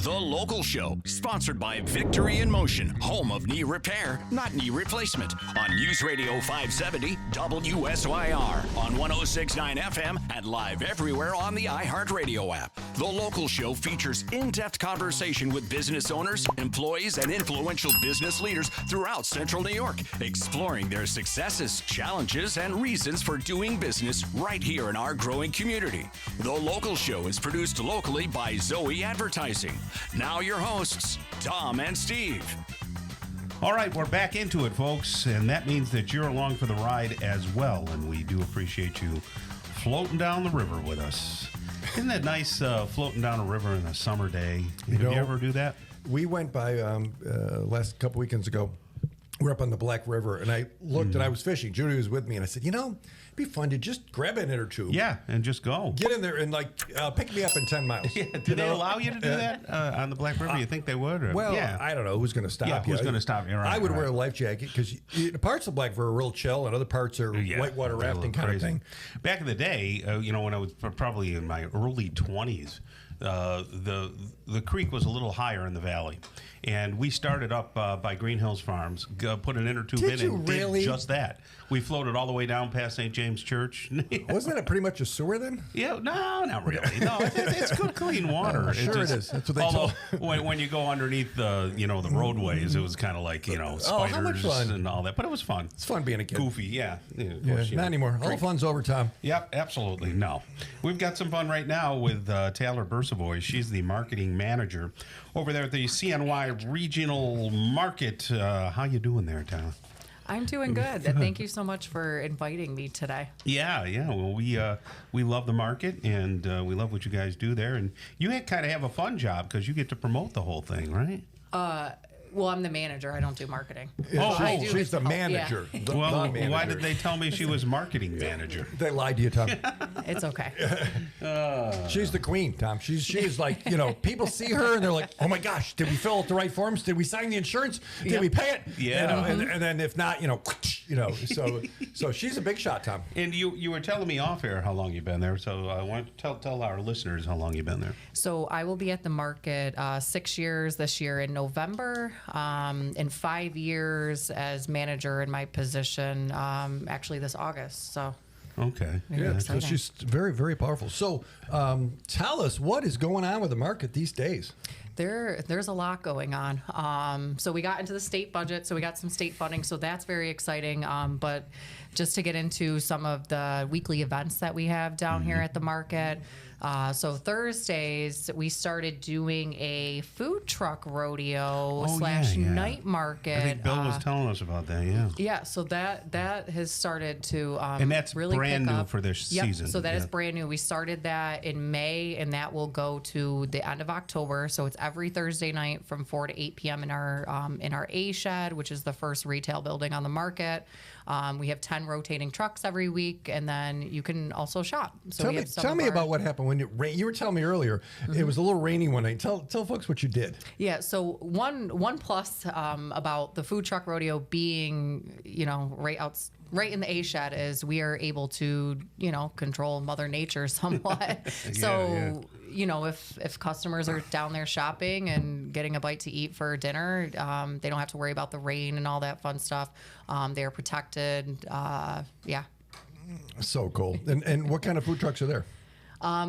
The Local Show, sponsored by Victory in Motion, home of knee repair, not knee replacement, on News Radio 570 WSYR, on 106.9 FM, and live everywhere on the iHeartRadio app. The Local Show features in-depth conversation with business owners, employees, and influential business leaders throughout Central New York, exploring their successes, challenges, and reasons for doing business right here in our growing community. The Local Show is produced locally by Zoe Advertising. Now your hosts, Tom and Steve. All right, we're back into it, folks, and that means that you're along for the ride as well, and we do appreciate you floating down the river with us. Isn't that nice, floating down a river in a summer day? Did you ever do that? We went by last couple weekends ago. We're up on the Black River, and I looked, and I was fishing. Judy was with me, and I said, it'd be fun to just grab a net or two. Yeah, and just go. Get in there and, pick me up in 10 miles. Yeah, do they allow you to do that on the Black River? You think they would? Or? Well, yeah. I don't know. Who's going to stop you? Yeah, who's going to stop you? Right, I would wear a life jacket because parts of Black River are real chill, and other parts are whitewater rafting kind of thing. Back in the day, when I was probably in my early 20s, the creek was a little higher in the valley. And we started up by Green Hills Farms, put an inner tube in and did just that. We floated all the way down past St. James Church. Wasn't it pretty much a sewer then? Yeah, no, not really. No, it's good, clean water. Sure it is. That's what they told me. When you go underneath the roadways, it was kind of like, spiders how much fun. And all that. But it was fun. It's fun being a kid. Goofy, yeah. Not anymore. All the fun's over, Tom. Yep, absolutely. No. We've got some fun right now with Taylor Beresovoy. She's the marketing manager over there at the CNY Regional Market. How you doing there, Taylor? I'm doing good. Thank you so much for inviting me today. Yeah. Well, we love the market, and we love what you guys do there. And you kind of have a fun job because you get to promote the whole thing, right? Well, I'm the manager. I don't do marketing. She's the manager. Yeah. The manager. Why did they tell me she was marketing manager? They lied to you, Tom. It's okay. She's the queen, Tom. She's like, people see her and they're like, oh my gosh, did we fill out the right forms? Did we sign the insurance? Did we pay it? Yeah. And then if not, so she's a big shot, Tom. And you were telling me off air how long you've been there. So I want to tell our listeners how long you've been there. So I will be at the market 6 years this year in November. And 5 years as manager in my position, actually this August. So, okay, so she's very, very powerful. So, tell us what is going on with the market these days. There's a lot going on. So we got into the state budget, so we got some state funding, so that's very exciting. But just to get into some of the weekly events that we have down here at the market. So Thursdays, we started doing a food truck rodeo / night market. I think Bill was telling us about that, yeah. Yeah, so that has started to and that's really brand pick new up. for this season. So that is brand new. We started that in May, and that will go to the end of October. So it's every Thursday night from 4 to 8 p.m. in our A shed, which is the first retail building on the market. We have 10 rotating trucks every week, and then you can also shop. So tell me about what happened when you were telling me earlier. It was a little rainy one night. Tell folks what you did. Yeah. So one plus about the food truck rodeo being right in the A shed is we are able to control Mother Nature somewhat. If customers are down there shopping and getting a bite to eat for dinner, they don't have to worry about the rain and all that fun stuff. They are protected. So cool. And what kind of food trucks are there?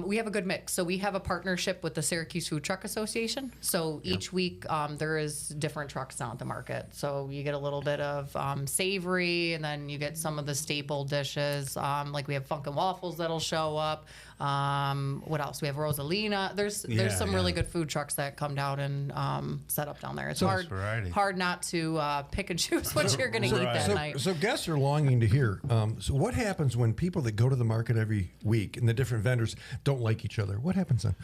We have a good mix. So we have a partnership with the Syracuse Food Truck Association. So each week there is different trucks down at the market. So you get a little bit of savory, and then you get some of the staple dishes. Like we have Funkin' Waffles that'll show up. What else? We have Rosalina. There's some really good food trucks that come down and set up down there. It's hard not to pick and choose what you're going to eat that night. So guests are longing to hear. So what happens when people that go to the market every week and the different vendors don't like each other? What happens then?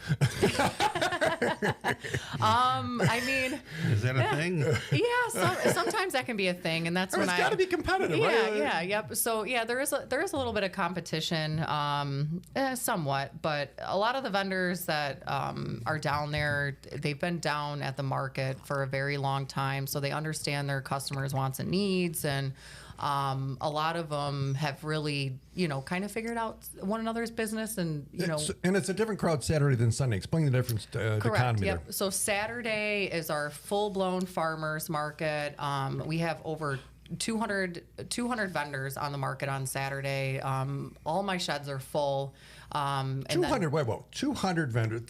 I mean, is that a thing? Yeah, sometimes that can be a thing, and that's when it's got to be competitive, right? Yep. So there is a little bit of competition, somewhat, but a lot of the vendors that are down there, they've been down at the market for a very long time, so they understand their customers' wants and needs, and A lot of them have really, kind of figured out one another's business, and and it's a different crowd Saturday than Sunday. Explain the difference to the correct. economy Yep. there. So Saturday is our full-blown farmers market. We have over 200 vendors on the market on Saturday. All my sheds are full. 200. Wait, 200 vendors.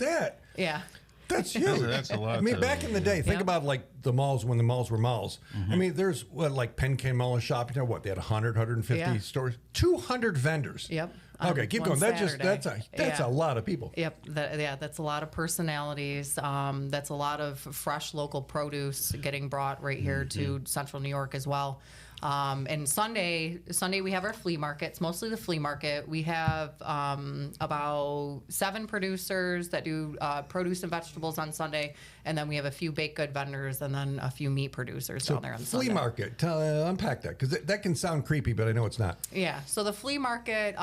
Yeah. That's huge. That's a lot. I mean, back in the day, think Yeah. about like the malls when the malls were malls. I mean, there's like Penn Mall and Shopping Town. What, they had 100, 150 Yeah. stores. 200 vendors. Yep. Okay, keep One going. That's Saturday. a lot of people. Yep. That's a lot of personalities. That's a lot of fresh local produce getting brought right here to Central New York as well. And Sunday we have our flea market. It's mostly the flea market. We have about 7 producers that do produce and vegetables on Sunday, and then we have a few baked good vendors, and then a few meat producers down there on flea Sunday. market. Unpack that, because that can sound creepy, but I know it's not. Yeah. So the flea market,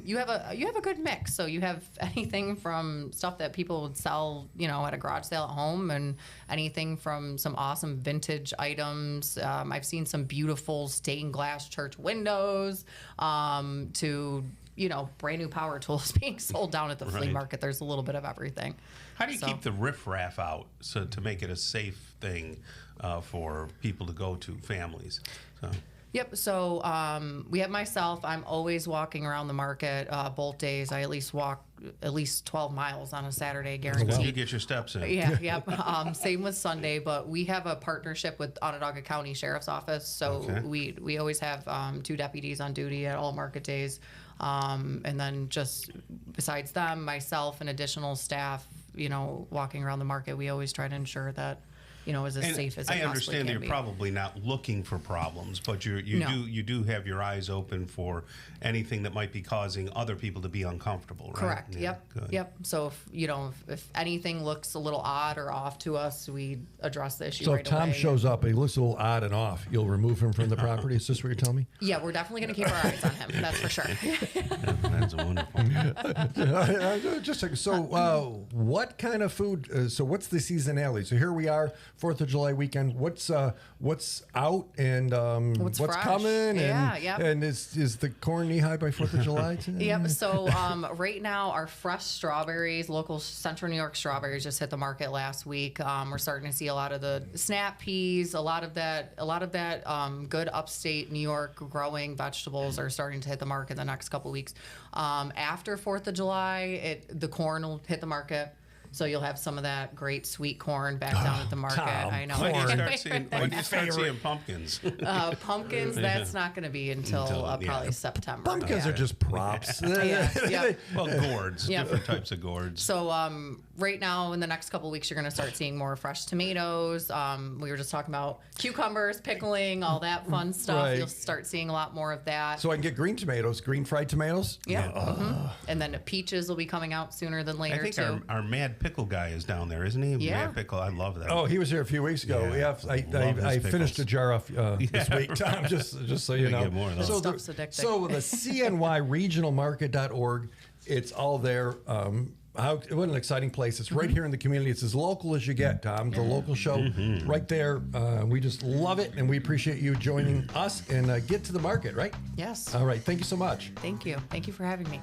you have a good mix. So you have anything from stuff that people would sell, at a garage sale at home, and anything from some awesome vintage items. I've seen some beautiful stained glass church windows, to brand new power tools being sold down at the flea Right. market. There's a little bit of everything. How do you keep the riffraff out to make it a safe thing for people to go to, families? So. Yep. So we have myself. I'm always walking around the market both days. I at least walk 12 miles on a Saturday, guaranteed. You get your steps in. Yeah, yep. Same with Sunday, but we have a partnership with Onondaga County Sheriff's Office, so Okay. we always have 2 deputies on duty at all market days, and then just besides them, myself and additional staff, walking around the market. We always try to ensure that is as And safe as it I possibly understand can that you're be. probably not looking for problems, but you No. do have your eyes open for anything that might be causing other people to be uncomfortable, right? Correct. Yeah, Yep. good. Yep. So if anything looks a little odd or off to us, we address the issue So right if Tom away. shows up and he looks a little odd and off, you'll remove him from the property? Is this what you're telling me? Yeah, we're definitely going to keep our eyes on him. That's for sure. That's wonderful. Just a second. So, what kind of food? So, what's the seasonality? So here we are, 4th of July weekend. What's out and what's fresh? coming? Yeah, and, yep. And is the corn knee high by 4th of July? Yep. So right now, our fresh strawberries, local Central New York strawberries, just hit the market last week. We're starting to see a lot of the snap peas, a lot of that good upstate New York growing vegetables are starting to hit the market the next couple weeks. After 4th of July, the corn will hit the market. So you'll have some of that great sweet corn back down at the market. Tom, I know. When do you Corn. start seeing pumpkins? Pumpkins, that's not going to be until yeah. probably September. Pumpkins are just props. Yeah. Well, gourds, Yep. different types of gourds. So right now, in the next couple of weeks, you're going to start seeing more fresh tomatoes. We were just talking about cucumbers, pickling, all that fun stuff. Right. You'll start seeing a lot more of that. So I can get green tomatoes, green fried tomatoes. Yeah. And then the peaches will be coming out sooner than I later, think too. our Mad Pickle guy is down there, isn't he? Yeah. Mad Pickle, I love that. Oh, he was here a few weeks ago. Yeah. I Love his finished a pickles. jar off this week, Tom, just so you We know. get more of those. So That stuff's addicting. So the CNY Regional Market.org, it's all there. What an exciting place. It's right here in the community. It's as local as you get, Tom. The local show right there. We just love it, and we appreciate you joining us and get to the market, right? Yes. All right. Thank you so much. Thank you. Thank you for having me.